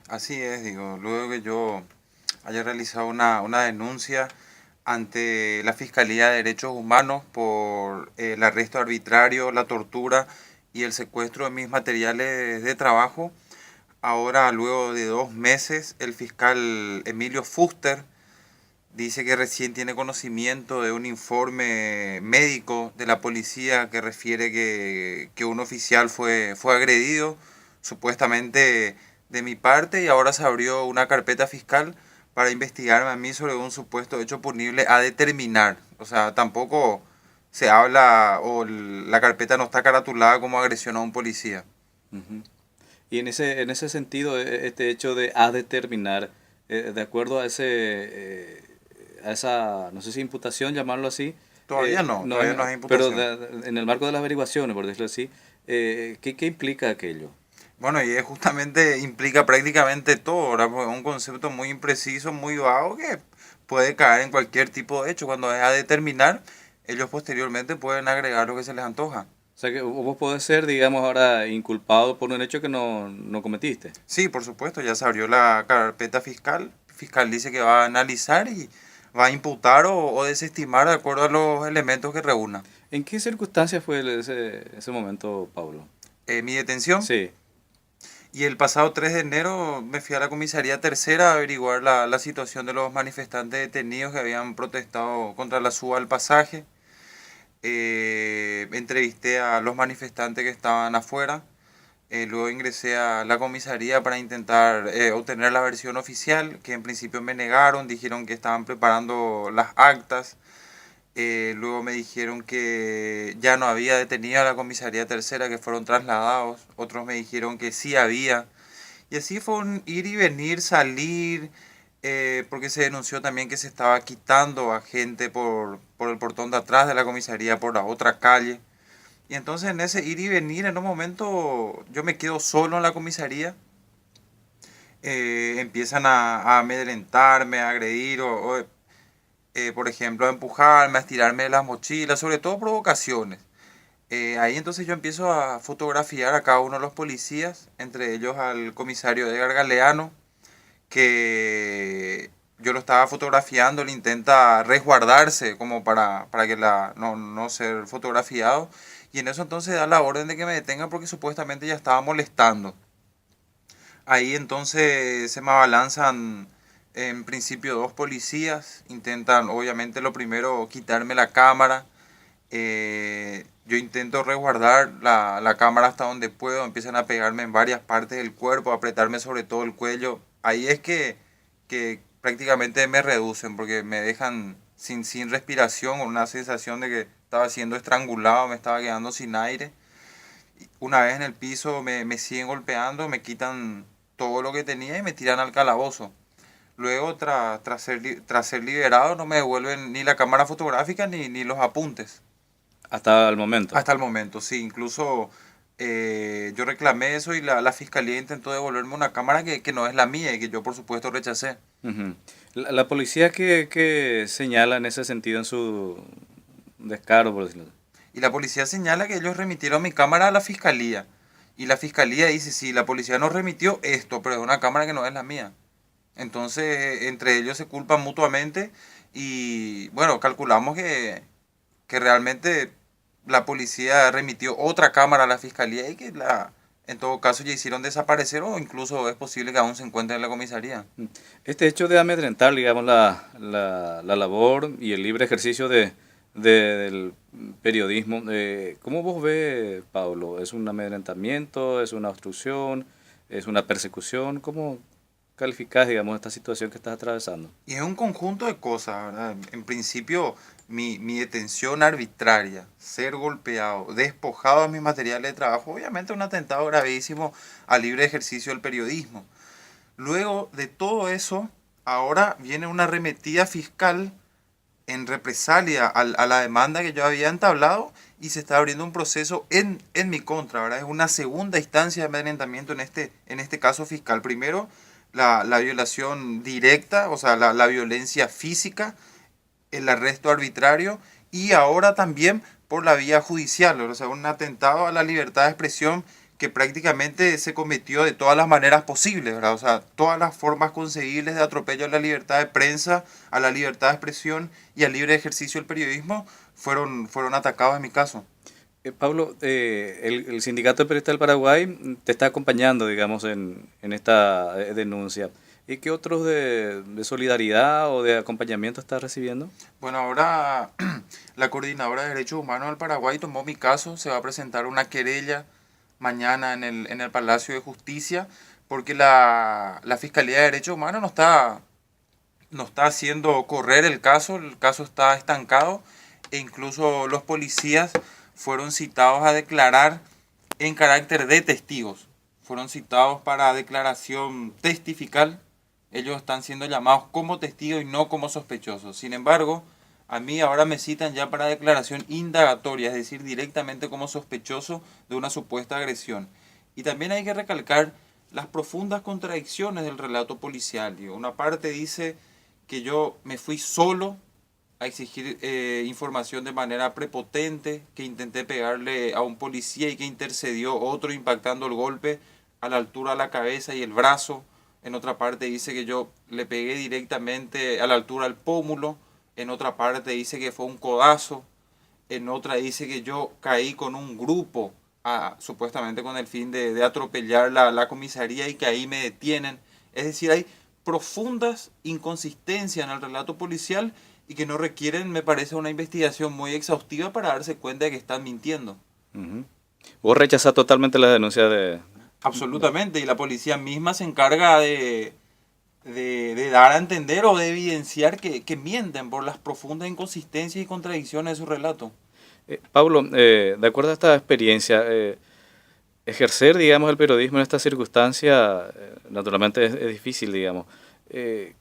Así es, digo, luego que yo haya realizado una denuncia ante la Fiscalía de Derechos Humanos por el arresto arbitrario, la tortura y el secuestro de mis materiales de trabajo, ahora luego de 2 meses el fiscal Emilio Fuster dice que recién tiene conocimiento de un informe médico de la policía que refiere que un oficial fue agredido, supuestamente de mi parte, y ahora se abrió una carpeta fiscal para investigarme a mí sobre un supuesto hecho punible a determinar. O sea, tampoco se habla o la carpeta no está caratulada como agresión a un policía. Ujú. Y en ese sentido, este hecho de a determinar, de acuerdo a esa, no sé si imputación, llamarlo así, no Todavía es, no hay pero imputación. en el marco de las averiguaciones, por decirlo así, ¿qué implica aquello? Bueno, y justamente implica prácticamente todo, ¿verdad? Porque es un concepto muy impreciso, muy vago, que puede caer en cualquier tipo de hecho. Cuando es a determinar, ellos posteriormente pueden agregar lo que se les antoja. O sea que vos podés ser, digamos, ahora inculpado por un hecho que no cometiste. Sí, por supuesto, ya se abrió la carpeta fiscal. El fiscal dice que va a analizar y va a imputar o desestimar de acuerdo a los elementos que reúna. ¿En qué circunstancias fue ese momento, Pablo? Mi detención. Sí. Y el pasado 3 de enero me fui a la comisaría tercera a averiguar la situación de los manifestantes detenidos que habían protestado contra la suba al pasaje. Entrevisté a los manifestantes que estaban afuera. Luego ingresé a la comisaría para intentar obtener la versión oficial, que en principio me negaron, dijeron que estaban preparando las actas. Luego me dijeron que ya no había detenido a la comisaría tercera, que fueron trasladados. Otros me dijeron que sí había. Y así fue un ir y venir, salir, porque se denunció también que se estaba quitando a gente por el portón de atrás de la comisaría, por la otra calle. Y entonces en ese ir y venir, en un momento yo me quedo solo en la comisaría. Empiezan a amedrentarme, a agredir por ejemplo, a empujarme, a estirarme de las mochilas, sobre todo provocaciones. Ahí entonces yo empiezo a fotografiar a cada uno de los policías, entre ellos al comisario Edgar Galeano, que yo lo estaba fotografiando, él intenta resguardarse como para que no ser fotografiado. Y en eso entonces da la orden de que me detengan porque supuestamente ya estaba molestando. Ahí entonces se me abalanzan en principio dos policías, intentan obviamente lo primero quitarme la cámara. Yo intento resguardar la cámara hasta donde puedo, empiezan a pegarme en varias partes del cuerpo, a apretarme sobre todo el cuello. Ahí es que prácticamente me reducen porque me dejan sin respiración, con una sensación de que estaba siendo estrangulado, me estaba quedando sin aire. Una vez en el piso me siguen golpeando, me quitan todo lo que tenía y me tiran al calabozo. Luego, tras ser liberado, no me devuelven ni la cámara fotográfica ni los apuntes. Hasta el momento. Hasta el momento, sí. Incluso yo reclamé eso y la fiscalía intentó devolverme una cámara que no es la mía y que yo por supuesto rechacé. Ujú. La policía que señala en ese sentido en su descaro, por decirlo así. Y la policía señala que ellos remitieron mi cámara a la fiscalía. Y la fiscalía dice, sí, la policía nos remitió esto, pero es una cámara que no es la mía. Entonces, entre ellos se culpan mutuamente y bueno, calculamos que realmente la policía remitió otra cámara a la fiscalía y que en todo caso ya hicieron desaparecer o incluso es posible que aún se encuentre en la comisaría. Mm. Este hecho de amedrentar, digamos, la labor y el libre ejercicio del periodismo, ¿cómo vos ves, Pablo? ¿Es un amedrentamiento? ¿Es una obstrucción? ¿Es una persecución? ¿Cómo calificás, digamos, esta situación que estás atravesando? Y es un conjunto de cosas, ¿verdad? En principio, mi detención arbitraria, ser golpeado, despojado de mis materiales de trabajo, obviamente un atentado gravísimo al libre ejercicio del periodismo. Luego de todo eso, ahora viene una arremetida fiscal en represalia a la demanda que yo había entablado y se está abriendo un proceso en mi contra, ¿verdad? Es una segunda instancia de amedrentamiento en este caso fiscal. Primero, la violación directa, o sea, la violencia física, el arresto arbitrario y ahora también por la vía judicial, o sea, un atentado a la libertad de expresión que prácticamente se cometió de todas las maneras posibles, ¿verdad? O sea, todas las formas concebibles de atropello a la libertad de prensa, a la libertad de expresión y al libre ejercicio del periodismo fueron atacados en mi caso. Pablo, el Sindicato de Periodistas del Paraguay te está acompañando, digamos, en esta denuncia. ¿Y qué otros de solidaridad o de acompañamiento estás recibiendo? Bueno, ahora la Coordinadora de Derechos Humanos del Paraguay tomó mi caso, se va a presentar una querella mañana en el Palacio de Justicia, porque la Fiscalía de Derechos Humanos no está haciendo correr el caso está estancado e incluso los policías fueron citados a declarar en carácter de testigos, fueron citados para declaración testifical, ellos están siendo llamados como testigos y no como sospechosos. Sin embargo, a mí ahora me citan ya para declaración indagatoria, es decir, directamente como sospechoso de una supuesta agresión. Y también hay que recalcar las profundas contradicciones del relato policial. Digo, una parte dice que yo me fui solo a exigir información de manera prepotente, que intenté pegarle a un policía y que intercedió otro impactando el golpe a la altura de la cabeza y el brazo. En otra parte dice que yo le pegué directamente a la altura del pómulo. En otra parte dice que fue un codazo. En otra dice que yo caí con un grupo, supuestamente con el fin de atropellar la comisaría y que ahí me detienen. Es decir, hay profundas inconsistencias en el relato policial y que no requieren, me parece, una investigación muy exhaustiva para darse cuenta de que están mintiendo. Ujú. ¿Vos rechazás totalmente la denuncia de... Absolutamente, y la policía misma se encarga de dar a entender o de evidenciar que mienten por las profundas inconsistencias y contradicciones de su relato. Pablo, de acuerdo a esta experiencia, ejercer, digamos, el periodismo en esta circunstancia, naturalmente es difícil, digamos.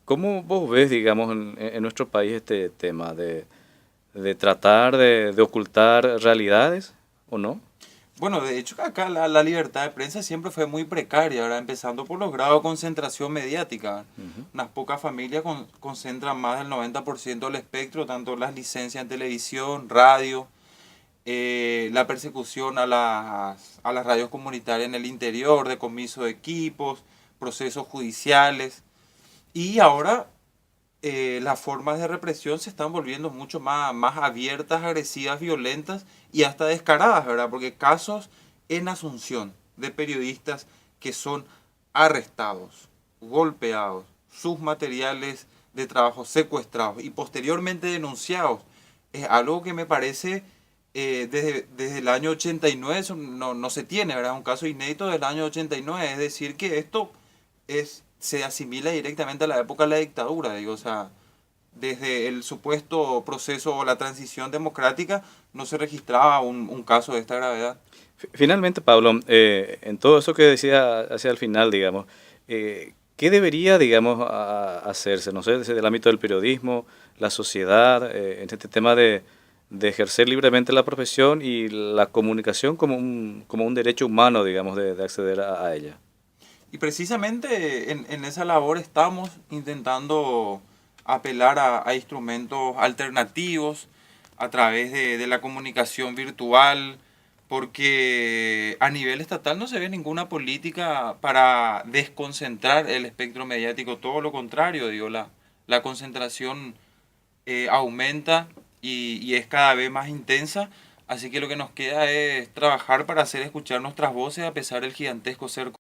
¿Cómo vos ves, digamos, en nuestro país este tema de tratar de ocultar realidades o no? Bueno, de hecho acá la libertad de prensa siempre fue muy precaria, ¿verdad? Empezando por los grados de concentración mediática. Ujú. Unas pocas familias concentran más del 90% del espectro, tanto las licencias en televisión, radio, la persecución a las radios comunitarias en el interior, decomiso de equipos, procesos judiciales. Y ahora las formas de represión se están volviendo mucho más abiertas, agresivas, violentas y hasta descaradas, ¿verdad? Porque casos en Asunción de periodistas que son arrestados, golpeados, sus materiales de trabajo secuestrados y posteriormente denunciados, es algo que me parece desde el año 89 eso no se tiene, ¿verdad? Un caso inédito del año 89, es decir, que esto se asimila directamente a la época de la dictadura, digo, o sea, desde el supuesto proceso o la transición democrática no se registraba un caso de esta gravedad. Finalmente, Pablo, en todo eso que decía hacia el final, digamos, ¿qué debería, digamos, hacerse, no sé, desde el ámbito del periodismo, la sociedad, en este tema de ejercer libremente la profesión y la comunicación como un derecho humano, digamos, de acceder a ella? Y precisamente en esa labor estamos intentando apelar a instrumentos alternativos a través de la comunicación virtual, porque a nivel estatal no se ve ninguna política para desconcentrar el espectro mediático, todo lo contrario, digo, la concentración aumenta y es cada vez más intensa, así que lo que nos queda es trabajar para hacer escuchar nuestras voces a pesar del gigantesco cerco.